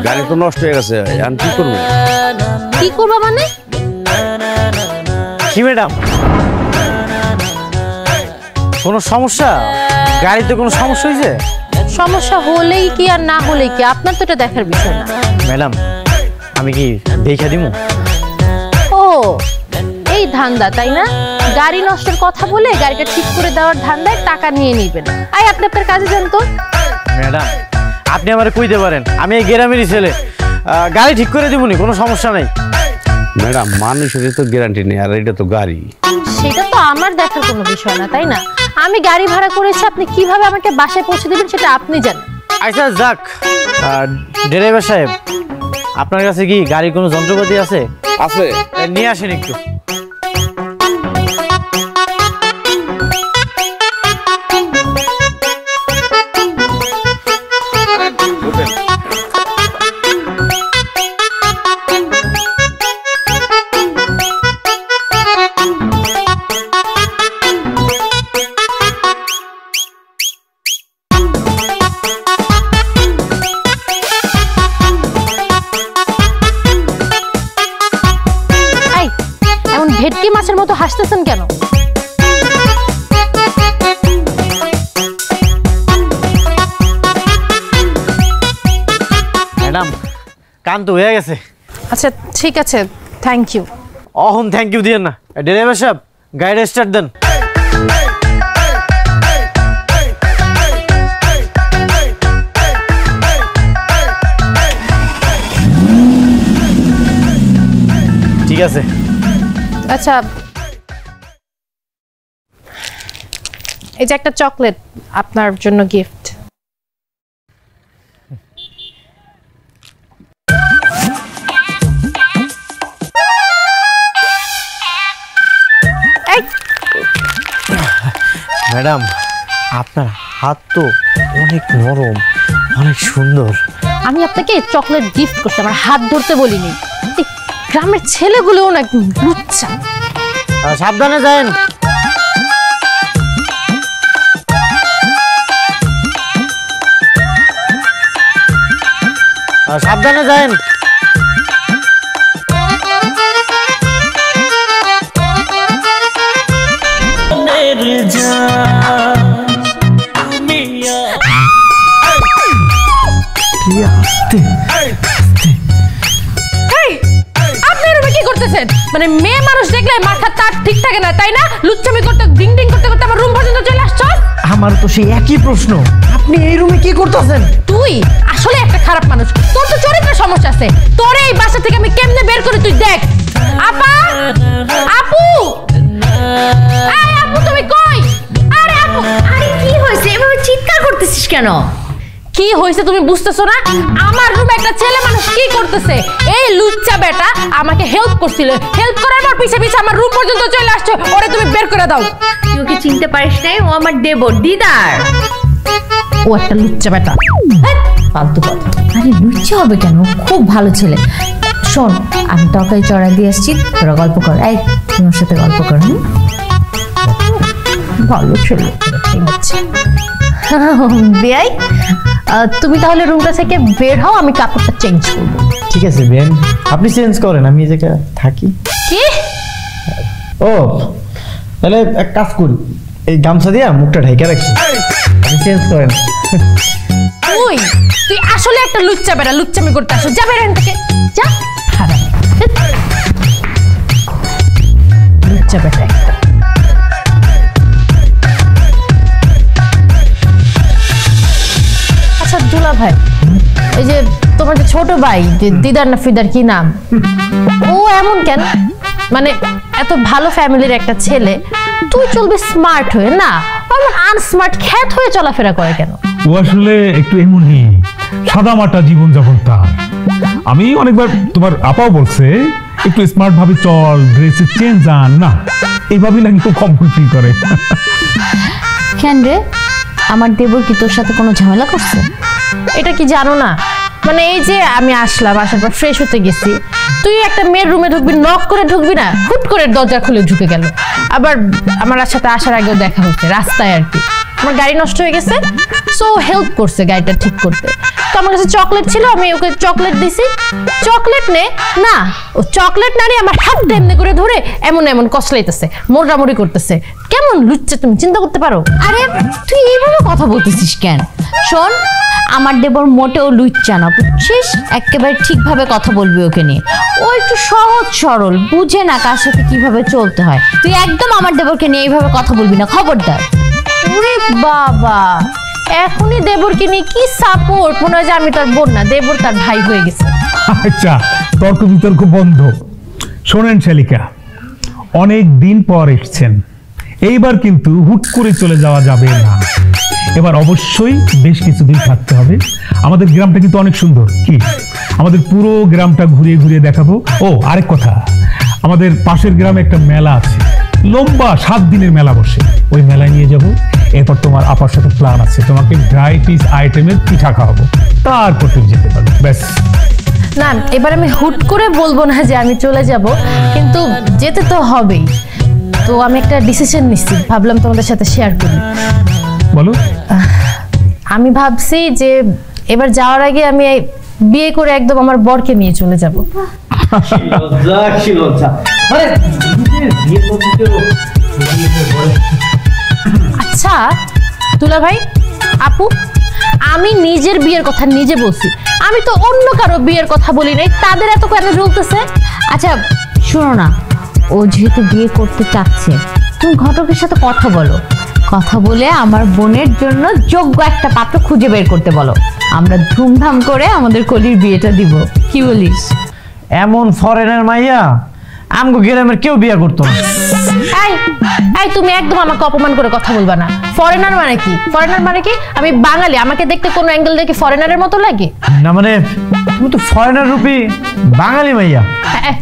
গাড়ি তো নষ্ট হয়ে গেছে, এখন কি করবো? কি করবা মানে? কি ম্যাডাম, কোনো সমস্যা? গাড়িতে কোনো সমস্যা হয়েছে? সমস্যা হলেই কি আর না হলেই কি, আপনার তো এটা দেখার বিষয় না। ম্যাডাম আমি কি দেখা দিমু? ও এই ধান্দা তাই না? গাড়ি নষ্টের কথা বলে গাড়িটা ঠিক করে দেওয়ার ধান্দায় টাকা নিয়ে নিবেন। আই আপনি আপনার কাজে যান তো। ম্যাডাম আপনি আমারে কইতে পারেন, আমি এই গ্রামেরই ছেলে, গাড়ি ঠিক করে দিবনি, কোনো সমস্যা নাই। ম্যাডাম মানুষের তো গ্যারান্টি নেই, আর এটা তো গাড়ি। সেটা তো আমার দেখার কোনো বিষয় না তাই না? আমি গাড়ি ভাড়া করেছি, আপনি কিভাবে আমাকে বাসায় পৌঁছে দিবেন সেটা আপনি জানেন। আচ্ছা যাক, ড্রাইভার সাহেব আপনার কাছে কি গাড়ির কোনো যন্ত্রপাতি আছে? আছে, নিয়ে আসেন একটু। ভেটকি মাছের মতো হাসতেছেন কেন? ম্যাডাম কান তো হয়ে গেছে। আচ্ছা ঠিক আছে, thank you. Ahon thank you দিয়েন না, ড্রাইভার সাহেব গাড়ি স্টার্ট দেন। ঠিক আছে। আচ্ছা এই যে একটা চকলেট আপনার জন্য গিফট। ম্যাডাম আপনার হাত তো অনেক নরম, অনেক সুন্দর। আমি আপনাকে চকলেট গিফট করতে, আমার হাত ধরতে বলিনি। গ্রামের ছেলেগুলোও না একদম লুচ্চা। সাবধানে যান। সাবধানে যান। মানে মেয়ে মানুষ দেখলে মাথা তার ঠিক থাকে না তাই না? লুচ্চামি করতে ডিং ডিং করতে করতে আমার রুম পর্যন্ত চলে আসছো। আমার তো সেই একই প্রশ্ন, আপনি এই রুমে কি করতেছেন? তুই আসলে একটা খারাপ মানুষ, তোর তো চরিত্রের সমস্যা আছে। তোর এই বাসা থেকে আমি কেমনে বের করে তুই দেখ। আপা, আপু, এই আপু তুমি কই? আরে আপু, আরে কি হয়েছে? এভাবে চিৎকার করতেছিস কেন? কি হয়েছে তুমি বুঝতেছো না? আমার রুমে একটা ছেলে মানুষ কি করতেছে? এই লুচ্চা বেটা আমাকে হেল্প করছিল, হেল্প করার পর পিছে পিছে আমার রুম পর্যন্ত চলে আসছে। ওরে তুমি বের করে দাও। তুই ওকে চিনতে পারিস নাই? ও আমার দেবর, দিদার। ও একটা লুচ্চা বেটা, ফালতু কথা। আরে লুচ্চা হবে কেন? খুব ভালো ছেলে। শোন, আমি তরকারি চড়াই দিয়ে আসছি, তোরা গল্প কর। এই তোমার সাথে গল্প কর। ভালো ছেলে, ঠিক আছে। বেয়াই তুমি তাহলে রুমটা থেকে বের হও, আমি কাপড়টা চেঞ্জ করব। ঠিক আছে বেন, আপনি চেঞ্জ করেন, আমি এই জায়গায় থাকি। কি? ও তাহলে এক কাজ করি, এই গামছা দিয়ে মুখটা ঢেকে রাখি, আপনি চেঞ্জ করেন। তুই আসলে একটা লুচ্চা বেটা, লুচ্চামি করতে আসো। যা বের থেকে, যা। লুচ্চা বেটা একটা। আচ্ছা দুলা ভাই, এই যে তোমার যে ছোট ভাই দিদার না ফিদার কি নাম, ও এমন কেন? মানে এত ভালো ফ্যামিলির একটা ছেলে, তুই চলবে স্মার্ট হয়ে, না এমন আনস্মার্ট খ্যাত হয়ে চলাফেরা করে কেন? ও আসলে একটু এমনই সাদামাটা জীবন যাপন তার। আমি অনেকবার তোমার আপাও বলছে একটু স্মার্ট ভাবে চল, ড্রেসে চেঞ্জ আন, না এইভাবেই নাকি খুব কমফোর্ট ফিল করে। কেন রে, আমার দেবর কি তোর সাথে কোনো ঝামেলা করছে? এটা কি জানো না মানে এই যে আমি আসলাম, আসার পর ফ্রেশ হতে গেছি, তুই একটা মেয়ের রুমে ঢুকবি, নক করে ঢুকবি না, হুট করে দরজা খুলে ঢুকে গেল। আবার আমার সাথে আসার আগেও দেখা হচ্ছে রাস্তায় আর কি। আমার গাড়ি নষ্ট হয়ে গেছে, সো হেল্প করছে গাড়িটা ঠিক করতে। তো আমার কাছে চকলেট ছিল, আমি ওকে চকলেট দিছি। চকলেট নে না, ও চকলেট না নিয়ে আমার হাতটা এমনি করে ধরে এমন এমন কসলাইতেছে, মোড়ামুড়ি করতেছে। কেমন লুচ্চা তুমি, চিন্তা করতে পারো? আরে তুই এইভাবে কথা বলতেছিস কেন? শোন, আমার দেবর মোটেও লুচ্চা না, বুঝছিস? একেবারে ঠিকভাবে কথা বলবি ওকে নিয়ে। ও একটু সহজ সরল, বুঝে না কার সাথে কিভাবে চলতে হয়। তুই একদম আমার দেবরকে নিয়ে এইভাবে কথা বলবি না, খবরদার। ওরে বাবা, এখনই দেবরকে নিয়ে কি সাপোর্ট! মনে হয় যে আমি তার বোন না, দেবর তার ভাই হয়ে গেছে। আচ্ছা, তর্ক বিতর্ক বন্ধ। শোনেন শালিকা, অনেক দিন পর এসছেন, এইবার কিন্তু হুট করে চলে যাওয়া যাবে না। এবার অবশ্যই বেশ কিছুদিন থাকতে হবে। আমাদের গ্রামটা কিন্তু অনেক সুন্দর, কি আমাদের পুরো গ্রামটা ঘুরিয়ে ঘুরিয়ে দেখাবো। ও আরেক কথা, আমাদের পাশের গ্রামে একটা মেলা আছে, লম্বা 7 দিনের মেলা বসে, ওই মেলায় নিয়ে যাব। এরপর তোমার আপার সাথে প্ল্যান আছে, তোমাকে ভ্যারাইটিস আইটেমের পিঠা খাওয়াবো, তারপর তুমি যেতে পারবে। ব্যাস। না, এবার আমি হুট করে বলবো না যে আমি চলে যাব, কিন্তু যেতে তো হবেই। তো আমি একটা ডিসিশন নিচ্ছি, ভাবলাম তোমাদের সাথে শেয়ার করি। বলো। আমি ভাবছি যে এবার যাওয়ার আগে আমি বিয়ে করে একদম আমার বরকে নিয়ে চলে যাব। আচ্ছা দুলা ভাই, আপু, আমি নিজের বিয়ের কথা নিজে বলছি, আমি তো অন্য কারো বিয়ের কথা বলি নাই, তাদের এত কেন জ্বলতেছে? আচ্ছা শোনো না, ও যেহেতু বিয়ে করতে চাচ্ছে, তুমি ঘটকের সাথে কথা বলো, কথা বলে আমার বোনের জন্য যোগ্য একটা পাত্র খুঁজে বের করতে বলো। আমরা ধুমধাম করে আমাদের কলির বিয়েটা দিব, কি বলিস? এমন ফরেনের মাইয়া আমগো গ্রামের কেউ বিয়ে করতো না। এই এই, তুমি একদম আমাকে অপমান করে কথা বলবা না। ফরেনার মানে কি? ফরেনার মানে কি? আমি বাঙালি, আমাকে দেখতে কোনো অ্যাঙ্গেল দেখে ফরেনারের মতো লাগে? না মানে তুমি তো ফরেনার রূপী বাঙালি মাইয়া।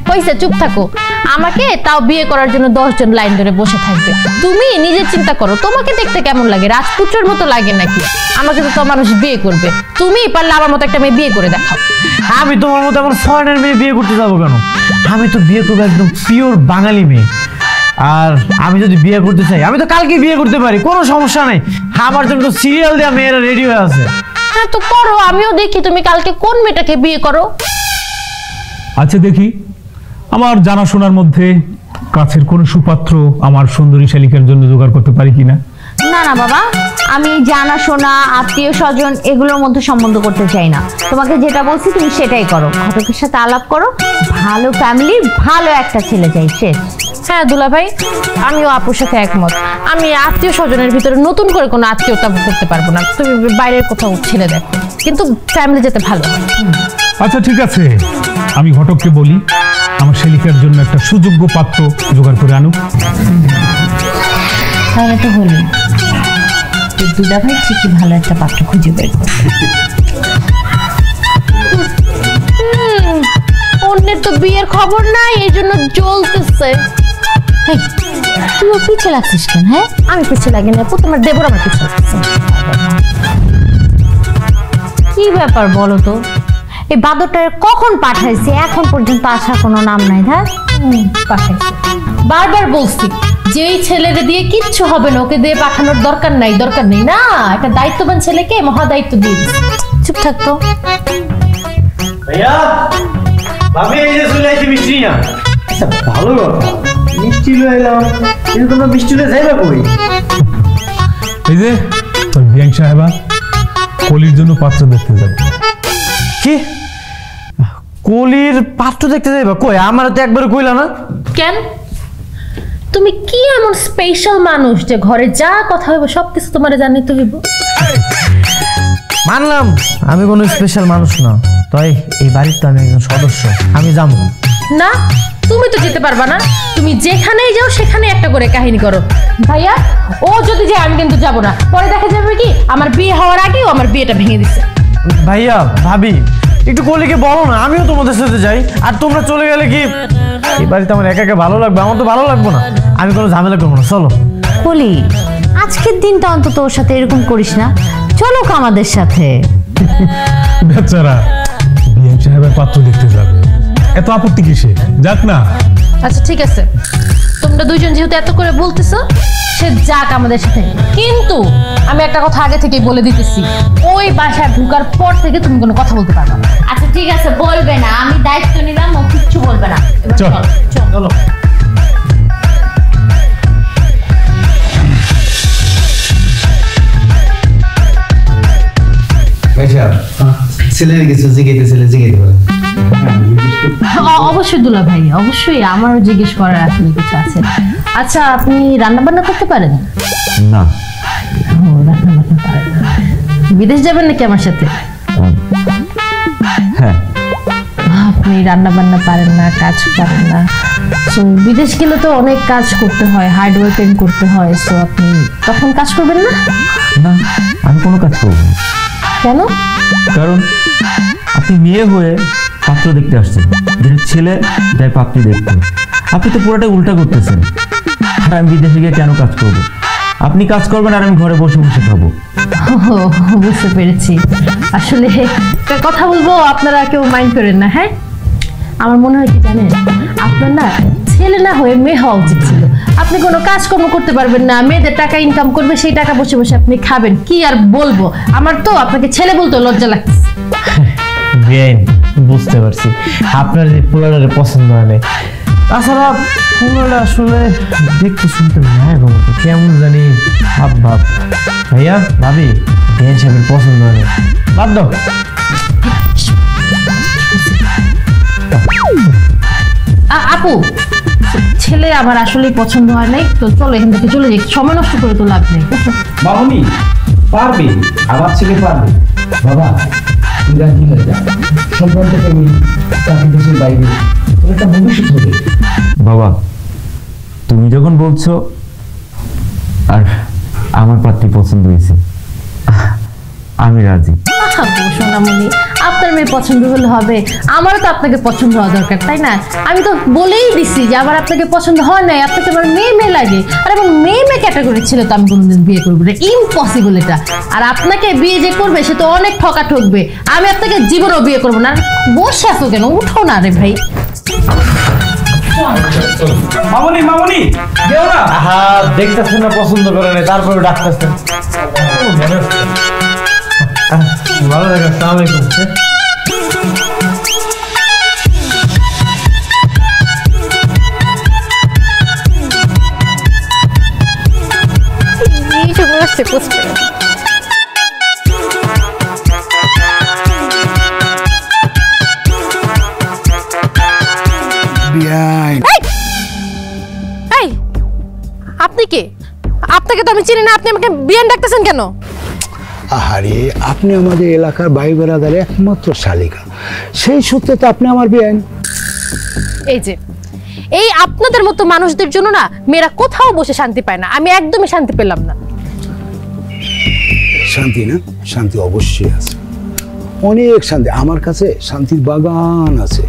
হইছে, চুপ থাকো। আমাকে তাও বিয়ে করার জন্য 10 জন লাইন ধরে বসে থাকবে। তুমি নিজে চিন্তা করো, তোমাকে দেখতে কেমন লাগে? রাজপুত্রের মতো লাগে নাকি? আমাকে তো মানুষ বিয়ে করবে, তুমি পারলে আমার মতো একটা মেয়ে বিয়ে করে দেখাও। আমি তোমার মতো আমার ফরেনার মেয়ে বিয়ে করতে যাবো কেন? আমি তো বিয়ে করবো একদম পিওর বাঙালি মেয়ে। আর আমি যদি বিয়ে করতে চাই, আমি তো কালকে বিয়ে করতে পারি, কোনো সমস্যা নেই। আমার জন্য তো সিরিয়াল দেওয়া মেয়েরা রেডি হয়ে আছে। হ্যাঁ তো করো, আমিও দেখি তুমি কালকে কোন মেয়েটাকে বিয়ে করো। আচ্ছা দেখি, আমার জানাশোনার মধ্যে কাছের কোন সুপাত্র আমার সুন্দরী শালিকার জন্য জোগাড় করতে পারি কিনা। না না বাবা, আমি জানাশোনা আত্মীয় স্বজন এগুলোর মধ্যে সম্বন্ধ করতে চাই না। তোমাকে যেটা বলছি তুমি সেটাই করো, ঘটকের সাথে আলাপ করো, ভালো ফ্যামিলির ভালো একটা ছেলে চাই, শেষ। হ্যাঁ দুলা ভাই, আমিও আপুর সাথে একমত। আমি আত্মীয় স্বজনের ভিতরে নতুন করে কোনো আত্মীয়তা করতে পারবো না। তুমি বাইরের কোথাও ছেলে দেখো, কিন্তু ফ্যামিলি যেতে ভালো হয়। আচ্ছা ঠিক আছে, আমি ঘটককে বলি আমার শালিকার জন্য একটা সুযোগ্য পাত্র জোগাড় করে আনুক। তাহলে তো হলো, দুলা ভাই ঠিকই ভালো একটা পাত্র খুঁজে বের করবে। অন্যের তো বিয়ের খবর নাই, এই জন্য জ্বলতেছে। তুই ওর পিছে লাগছিস কেন? হ্যাঁ, আমি পিছিয়ে লাগি না, তোমার দেবর আমার পিছিয়ে লাগছে। কি ব্যাপার বলো তো? এই বাদরটার কখন পাঠাইছে, এখন পর্যন্ত আসার কোনো নাম নাই। পাঠাইছে, বারবার বলছি যেই ছেলেরে দিয়ে কিচ্ছু হবে না, ওকে দিয়ে পাঠানোর দরকার নাই, দরকার নেই। না, একটা দায়িত্ববান ছেলেকে মহা দায়িত্ব দিয়ে দিচ্ছে। চুপ থাকতো। ভাইয়া, ভাবি এই যে চলে আইছি মিষ্টি না। আচ্ছা ভালো কথা, মিষ্টি লয়ে এলাম, কিন্তু তোমরা মিষ্টি লয়ে যাইবা কই? এই যে তোর বিয়ান সাহেবা কলির জন্য পাত্র দেখতে যাবে। কি কলির পাত্র দেখতে যাইবা? কই, আমার তো একবার কইলা না। কেন? তুমি কি এমন স্পেশাল মানুষ যে ঘরে যা কথা হইব সবকিছু তোমার জানিতে হইব? মানলাম আমি কোনো স্পেশাল মানুষ না, তাই এই বাড়ির তো আমি একজন সদস্য, আমি যাবো না। তুমি তো যেতে পারবা না, তুমি যেখানেই যাও সেখানে একটা করে কাহিনী করো। ভাইয়া, ও যদি যায় আমি কিন্তু যাবো না। পরে দেখা যাবে কি আমার বিয়ে হওয়ার আগে ও আমার বিয়েটা ভেঙে দিচ্ছে। ভাইয়া ভাবি একটু কলিকে বলো না, আমিও তোমাদের সাথে যাই। আর তোমরা চলে গেলে কি এই বাড়িতে আমার একা একা ভালো লাগবে? আমার তো ভালো লাগবে না, আমি কোনো ঝামেলা করবো না, চলো। কলি, আজকের দিনটা অন্তত ওর সাথে এরকম করিস না, চলো আমাদের সাথে। বেচারা এবার পাত্র দেখতে যাবে, এত আপত্তি কিসে? যাক না। আচ্ছা ঠিক আছে, তোমরা দুইজন যেহেতু এত করে বলতেছো, সে যাক আমাদের সাথে। কিন্তু আমি একটা কথা আগে থেকেই বলে দিতেছি, ওই বাসায় ঢোকার পর থেকে তুমি কোনো কথা বলতে পারবে না। আচ্ছা ঠিক আছে, বলবে না, আমি দায়িত্ব নিলাম, ও কিচ্ছু বলবে না। এবার চল। চলো। অবশ্যই দুলা ভাই, অবশ্যই আমারও জিজ্ঞেস করার আসলে কিছু আছে। আচ্ছা আপনি রান্না বান্না করতে পারেন? না। ও, রান্না বান্না পারেন না। বিদেশ যাবেন নাকি আমার সাথে? হ্যাঁ। আপনি রান্না বান্না পারেন না, কাজ পারেন না, তো বিদেশ গেলে তো অনেক কাজ করতে হয়, হার্ড ওয়ার্কিং করতে হয়, তো আপনি তখন কাজ করবেন না? না, আমি কোনো কাজ করব না। কেন? কারণ আপনি মেয়ে হয়ে পাত্র দেখতে আসছেন, যেটা ছেলে যাই পাত্রী দেখতে। আপনি তো পুরোটাই উল্টা করতেছেন। আর আমি বিদেশে গিয়ে কেন কাজ করব? আপনি কাজ করবেন আর আমি ঘরে বসে বসে খাবো। বুঝতে পেরেছি। আসলে একটা কথা বলবো, আপনারা কেউ মাইন্ড করেন না। হ্যাঁ, আমার মনে হয় কি জানেন, আপনার না ছেলে না হয়ে মেয়ে হওয়া উচিত ছিল। আপনি কোনো কাজকর্ম করতে পারবেন না, মেয়েদের টাকা ইনকাম করবে, সেই টাকা বসে বসে আপনি খাবেন। কি আর বলবো, আমার তো আপনাকে ছেলে বলতে লজ্জা লাগছে। বেন, বুঝতে পারছি আপনার যে পোলারে পছন্দ হয় না। তাছাড়া পোলাটা আসলে দেখতে শুনতে মায়ের মতো কেমন জানি ভাব ভাব। ভাইয়া ভাবি, বেন সাহেবের পছন্দ হয় না, বাদ দাও। আপু, ছেলে আমার আসলেই পছন্দ হয় নাই, তো চলো এখান থেকে চলে যাই, সময় নষ্ট করে তো লাভ নেই। মামনি পারবে, আমার ছেলে পারবে। বাবা তুই রাজি হয়ে যা, সম্পর্ক তুমি চাকরি দেশের বাইরে, তোর একটা ভবিষ্যৎ হবে। বাবা, তুমি যখন বলছো আর আমার পাত্রী পছন্দ হয়েছে, আমি রাজি। সোনামণি, আপনার মেয়ে পছন্দ হলে হবে, আমারও তো আপনাকে পছন্দ হওয়া দরকার, তাই না? আমি তো বলেই দিছি যে আমার আপনাকে পছন্দ হয় নাই, আপনাকে আমার মেয়ে মেয়ে লাগে। আর এবং মেয়ে মেয়ে ক্যাটাগরির ছিল তো আমি কোনোদিন বিয়ে করবো না, ইম্পসিবল এটা। আর আপনাকে বিয়ে যে করবে সে তো অনেক ঠকা ঠকবে, আমি আপনাকে জীবনেও বিয়ে করবো না। বসে আছো কেন, উঠো না রে ভাই। মামনি মামনি দেও না। হ্যাঁ, দেখতেছেন না পছন্দ করে না, তারপরে ডাকতেছেন। ভালো লাগে। আসসালামু আলাইকুম। আপনি কে? আপনাকে তো আমি চিনি না, আপনি আমাকে বিয়ান ডাকতেছেন কেন? আহারে, আপনি আমাদের এলাকার ভাই বেড়াদারের একমাত্র শালিকা, সেই সূত্রে তো আপনি আমার বিয়ান। এই যে এই আপনাদের মতো মানুষদের জন্য না মেয়েরা কোথাও বসে শান্তি পায় না, আমি একদমই শান্তি পেলাম না। শান্তি না? শান্তি অবশ্যই আছে, অনেক শান্তি। আমার কাছে শান্তির বাগান আছে,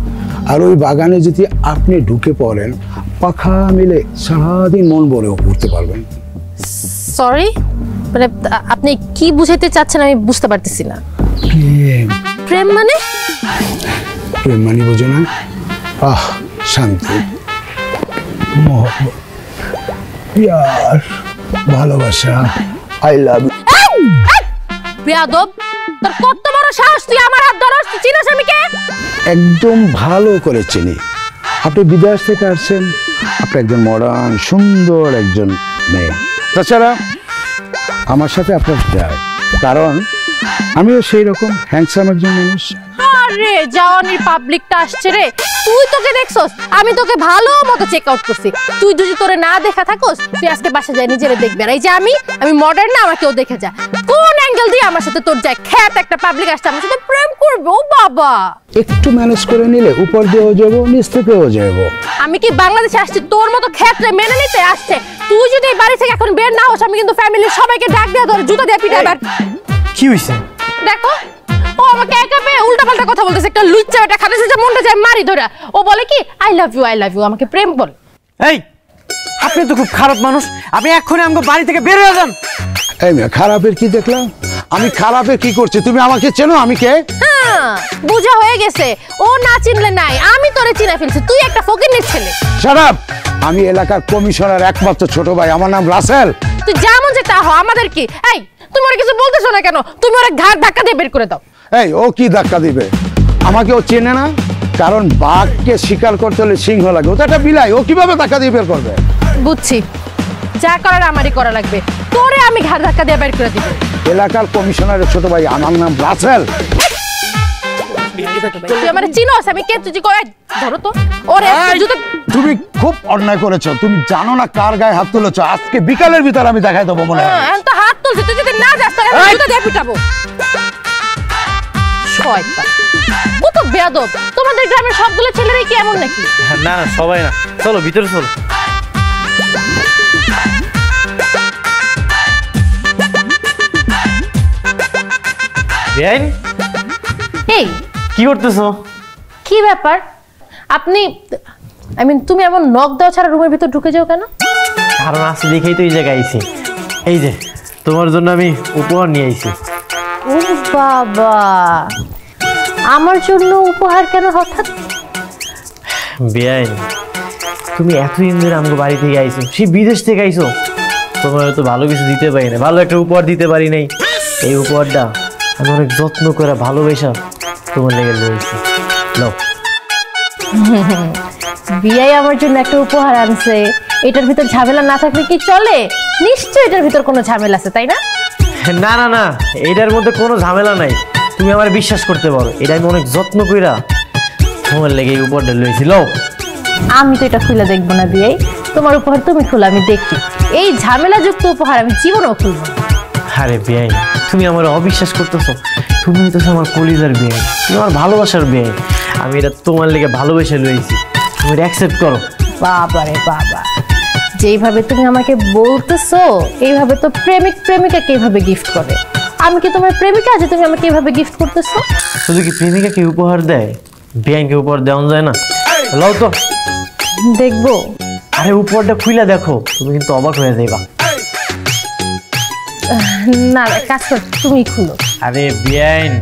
আর ওই বাগানে যদি আপনি ঢুকে পড়েন, পাখা মিলে সারাদিন মন ভরে ঘুরতে পারবেন। সরি, মানে আপনি কি বুঝাইতে চাচ্ছেন আমি বুঝতে পারতেছি না। প্রেম? প্রেম মানে? প্রেম মানে বোঝো না? আহ, শান্তি, মোহব্বত, প্যার, ভালোবাসা, আই লাভ ইউ। বেয়াদব, তোর কত বড় সাহস, তুই আমার হাত ধরস? তুই চিনিস আমি কে? একদম ভালো করে চিনি। আপনি বিদেশ থেকে আসছেন, আপনি একজন মডার্ন সুন্দর একজন মেয়ে। তাছাড়া আমার সাথে আপনার যায়, কারণ আমিও সেই রকম হ্যান্ডসাম একজন মানুষ। আরে জাওয়ানির পাবলিকটা আসছে রে, তুই তোকে দেখছস? আমি তোকে ভালো মতো চেক আউট করছি। তুই যদি তোরে না দেখা থাকস, তুই আজকে বাসা যায় নিজেরে দেখবে। আর এই যে আমি মডার্ন না, আমাকেও দেখে যা। কোন অ্যাঙ্গেল দিয়ে আমার সাথে তোর যায়? খ্যাত একটা পাবলিক আসছে আমার সাথে প্রেম করবে? ও বাবা, একটু ম্যানেজ করে নিলে উপর দিয়েও যাবো, নিচ থেকেও যাবো। আমি কি বাংলাদেশে আসছি তোর মতো ক্ষেত্রে মেনে নিতে? আসছে তুই যদি এই বাড়ি থেকে এখন বের না হোস, আমি কিন্তু ফ্যামিলির সবাইকে ডাক দিয়ে ধরে জুতা দিয়ে পিটাই। কি হইছে? দেখো, ও আমাকে একা পেয়ে উল্টাপাল্টা কথা বলতেছে। একটা লুচ্চা বেটা খাতে যে মনটা যায় মারি ধরা। ও বলে কি আই লাভ ইউ, আমাকে প্রেম বল। এই, আপনি তো খুব খারাপ মানুষ, আপনি এক্ষুনি আমাকে বাড়ি থেকে বের হয়ে যান। এই মেয়ে, খারাপের কি দেখলাম? আমি খারাপের কি করছি? তুমি আমাকে চেনো? আমি কে? হ্যাঁ, বুঝা হয়ে গেছে, ও না চিনলে নাই, আমি তোরে চিনে ফেলছি, তুই একটা ফকিন্নির ছেলে। Shut up! আমি এলাকার কমিশনার একমাত্র ছোট ভাই, আমার নাম রাসেল। তুই যেমন যে তা হ, আমাদের কি? এই তুমি ওরে কিছু বলতেছো না কেন? তুমি ওরে ঘাড় ধাক্কা দিয়ে বের করে দাও। এই ও কি ধাক্কা দিবে? আমাকে ও চেনে না, কারণ বাঘকে শিকার করতে হলে সিংহ লাগে, ও তো একটা বিলাই, ও কিভাবে ধাক্কা দিয়ে বের করবে? বুঝছি, যা করার আমারই করা লাগবে, তোরে আমি ঘাড় ধাক্কা দিয়ে বের করে দিব। এলাকার কমিশনারের ছোট ভাই, আমার নাম রাসেল। তুই আমারে চিনোস? আমি কে? তুই কই? ধরো তো ওরে জুতো। তুমি খুব অন্যায় করেছো, তুমি জানো না কার গায়ে হাত তুলেছো। আজকে বিকালের ভিতর আমি দেখাই দেবো মনে হয়। আমি তো হাত তুলছি, তুই যদি না যাস তাহলে আমি জুতো দিয়ে পিটাবো। শয়তান, ও তো বেয়াদব। তোমাদের গ্রামের সবগুলো ছেলেরাই কি এমন নাকি? না না, সবাই না, চলো ভিতরে চলো। বেআইন, এই কি করতেছো? কি ব্যাপার? আপনি তুমি এমন নক দাও ছাড়া রুমের ভিতর ঢুকে যাও কেন? কারণ আছে দেখেই তো এই জায়গায় আইছি। এই যে তোমার জন্য আমি উপহার নিয়ে আইছি। ও বাবা, আমার জন্য উপহার কেন হঠাৎ? বেআইন, তুমি এতদিন ধরে আমাকে বাড়ি থেকে আইছো, সেই বিদেশ থেকে আইছো, তোমার তো ভালো কিছু দিতে পারি না, ভালো একটা উপহার দিতে পারি নাই। এই উপহারটা আমি অনেক যত্ন করে ভালোবেসা তোমার লেগে রয়েছি। নাও। বিয়াই আমার জন্য একটা উপহার আনছে, এটার ভিতর ঝামেলা না থাকলে কি চলে? নিশ্চয় এটার ভিতর কোনো ঝামেলা আছে, তাই না? না না না, এটার মধ্যে কোনো ঝামেলা নাই, তুমি আমার বিশ্বাস করতে পারো। এটা আমি অনেক যত্ন কইরা তোমার লেগে এই উপহারটা লইছিল। আমি তো এটা খুলে দেখবো না বিয়াই, তোমার উপহার তুমি খুলে আমি দেখি। এই ঝামেলাযুক্ত উপহার আমি জীবনেও খুলবো না। আরে বেআইন, তুমি আমার অবিশ্বাস করতেছো? তুমি তো আমার কলিজার বেআইন, তুমি আমার ভালোবাসার বেআইন। আমি এটা তোমার লেগে ভালোবেসে লইছি, তুমি এটা অ্যাকসেপ্ট করো। বাবা রে বাবা, যেইভাবে তুমি আমাকে বলতেছো এইভাবে তো প্রেমিক প্রেমিকাকে এইভাবে গিফট করে। আমি কি তোমার প্রেমিকা যে তুমি আমাকে এইভাবে গিফট করতেছো? শুধু কি প্রেমিকাকে উপহার দেয়, বেআইনকে উপহার দেওয়া যায় না? লও তো দেখবো। আরে উপহারটা খুইলা দেখো, তুমি কিন্তু অবাক হয়ে যাইবা। না কাজ কর, তুমি খুলো। আরে বেআইন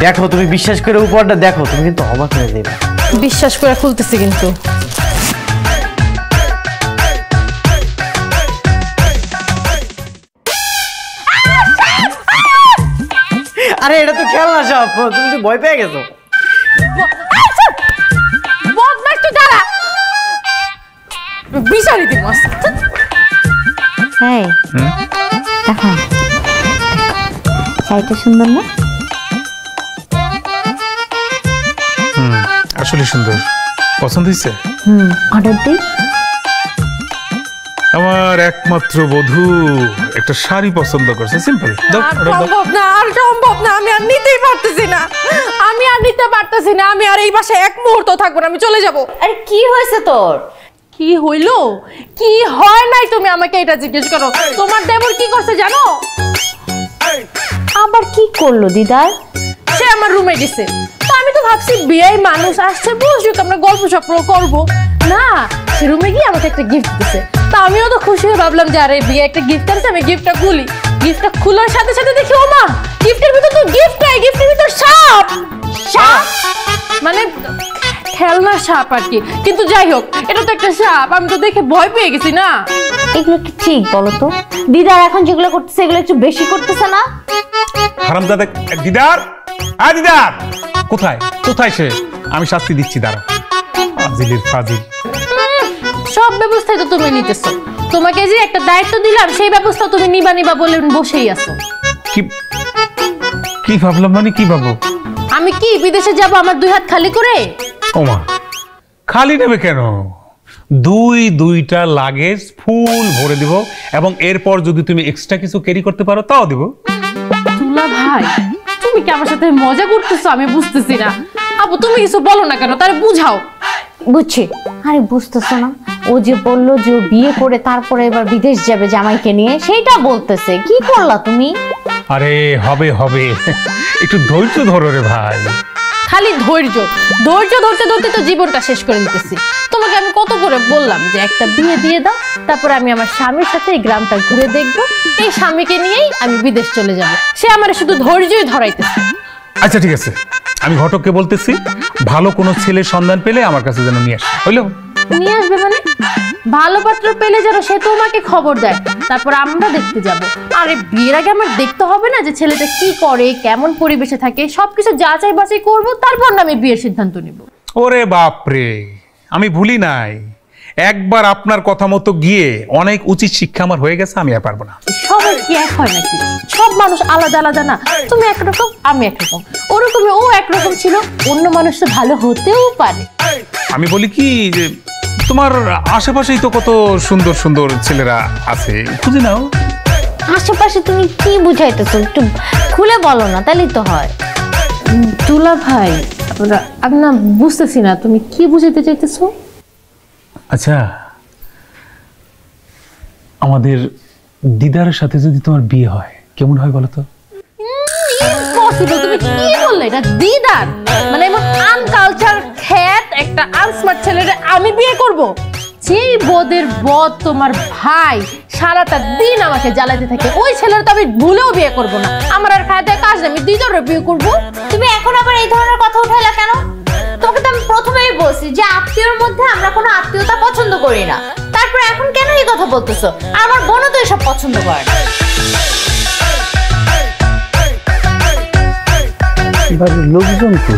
দেখো, তুমি বিশ্বাস করে উপহারটা দেখো, তুমি কিন্তু অবাক হয়ে যাইবা। বিশ্বাস করে খুলতেছি কিন্তু। আরে এটা তো খেলনা সব, তুমি তো ভয় পেয়ে গেছো। বদমাশ, তুই দাঁড়া, বিচারি দিব। এই দেখো, শাড়িটা সুন্দর না? আসলে সুন্দর, পছন্দ হয়েছে। অর্ডার দিই। আমার একমাত্র বধূ একটা শাড়ি পছন্দ করছে, সিম্পল। দাও আর order দাও। সম্ভব না, আর সম্ভব না, আমি আর নিতেই পারতেছি না, আমি আর নিতে পারতেছি না, আমি আর এই বাসায় এক মুহূর্ত থাকবো না, আমি চলে যাব। আরে কি হয়েছে তোর? কি হইলো কি হয় নাই তুমি আমাকে এটা জিজ্ঞেস করো। তোমার দেবর কি করছে জানো? আবার কি করলো দিদার? সে আমার রুমে গেছে, তো আমি তো ভাবছি বিয়ে মানুষ আসছে, বসুক, আমরা গল্প সপ্র করবো না। সে রুমে গিয়ে আমাকে একটা গিফট দিছে, তা আমিও তো খুশি হয়ে ভাবলাম যে আরে বিয়ে একটা গিফট আছে, আমি গিফটটা খুলি। গিফটটা খোলার সাথে সাথে দেখি ও মা, গিফটের ভিতর তো গিফট নাই, গিফটের ভিতর সাপ। সাপ মানে খেলনা সাপ আর কি, কিন্তু যাই হোক এটা তো একটা সাপ, আমি তো দেখে ভয় পেয়ে গেছি না। এগুলো কি ঠিক বলো তো? দিদার এখন যেগুলো করতেছে এগুলো একটু বেশি করতেছে না? হারামজাদা দিদার, আয় দিদার, কোথায় কোথায় সে? আমি শাস্তি দিচ্ছি, দাঁড়া। ফাজিলের ফাজিল। সব ব্যবস্থাই তো তুমি নিতেছো, তোমাকে যে একটা দায়িত্ব দিলাম সেই ব্যবস্থা তুমি নিবা নিবা বলে বসেই আছো। কি কি ভাবলাম, মানে কি ভাবো? আমি কি বিদেশে যাব আমার দুই হাত খালি করে? ওমা, খালি নেবে কেন? দুইটা লাগেজ ফুল ভরে দিব, এবং এরপর যদি তুমি এক্সট্রা কিছু ক্যারি করতে পারো তাও দিব। দুলা ভাই, তুমি কি আমার সাথে মজা করতেছো? আমি বুঝতেছি না। আপু তুমি কিছু বলো না কেন, তারে বুঝাও। বুঝছি। আরে বুঝতেছো না, ও যে বললো যে ও বিয়ে করে তারপরে এবার বিদেশ যাবে জামাইকে নিয়ে, সেইটা বলতেছে। কি করলা তুমি? আরে হবে হবে, একটু ধৈর্য ধরো রে ভাই। খালি ধৈর্য ধৈর্য ধরতে ধরতে তো জীবনটা শেষ করে দিতেছি। তোমাকে আমি কত করে বললাম যে একটা বিয়ে দিয়ে দাও, তারপরে আমি আমার স্বামীর সাথে এই গ্রামটা ঘুরে দেখবো, এই স্বামীকে নিয়েই আমি বিদেশ চলে যাব। সে আমার শুধু ধৈর্যই ধরাইতেছে। আচ্ছা ঠিক আছে, আমি ঘটককে বলতেছি ভালো কোনো ছেলের সন্ধান পেলে আমার কাছে যেন নিয়ে আসে, হইলো? নিয়ে আসবে মানে? ভালো পাত্র পেলে যেন সে তোমাকে খবর দেয়, তারপর আমরা দেখতে যাব। আরে বিয়ের আগে আমার দেখতে হবে না যে ছেলেটা কি করে, কেমন পরিবেশে থাকে, সবকিছু যাচাই বাছাই করবো, তারপর না আমি বিয়ের সিদ্ধান্ত নিব। ওরে বাপরে, আমি ভুলি নাই, একবার আপনার কথা মতো গিয়ে অনেক উচিত শিক্ষা আমার হয়ে গেছে, আমি আর পারবো না। সবাই কি এক হয় নাকি? সব মানুষ আলাদা আলাদা না? তুমি একরকম, আমি একরকম, ওরকমই ও একরকম ছিল, অন্য মানুষ তো ভালো হতেও পারে। আমি বলি কি যে তোমার আশেপাশেই তো কত সুন্দর সুন্দর ছেলেরা আছে, খুঁজে নাও। আশেপাশে তুমি কি বুঝাইতেছো, একটু খুলে বলো না, তাহলেই তো হয়। দুলা ভাই, আমি না বুঝতেছি না তুমি কি বুঝাইতে চাইতেছো। আচ্ছা, আমাদের দিদারের সাথে যদি তোমার বিয়ে হয় কেমন হয় বলো তো? ইম্পসিবল, তুমি কি বললে? এটা দিদার মানে এমন আনকালচার খ্যাত একটা আনস্মার্ট ছেলেরে আমি বিয়ে করব? যেই বদের বদ তোমার ভাই সারাটা দিন আমাকে জ্বালাতে থাকে, ওই ছেলের তো আমি ভুলেও বিয়ে করব না। আমার আর খায় দেয় কাজ নেই, আমি দিদারে বিয়ে করব। তুমি এখন আবার এই ধরনের কথা উঠাইলা কেন? তোকে তো আমি প্রথমেই বলছি যে আত্মীয়র মধ্যে আমরা কোনো আত্মীয়তা পছন্দ করি না, তারপরে এখন কেন এই কথা বলতেছো? আমার বোনও তো এসব পছন্দ করে না। বাড়ির লোকজন তো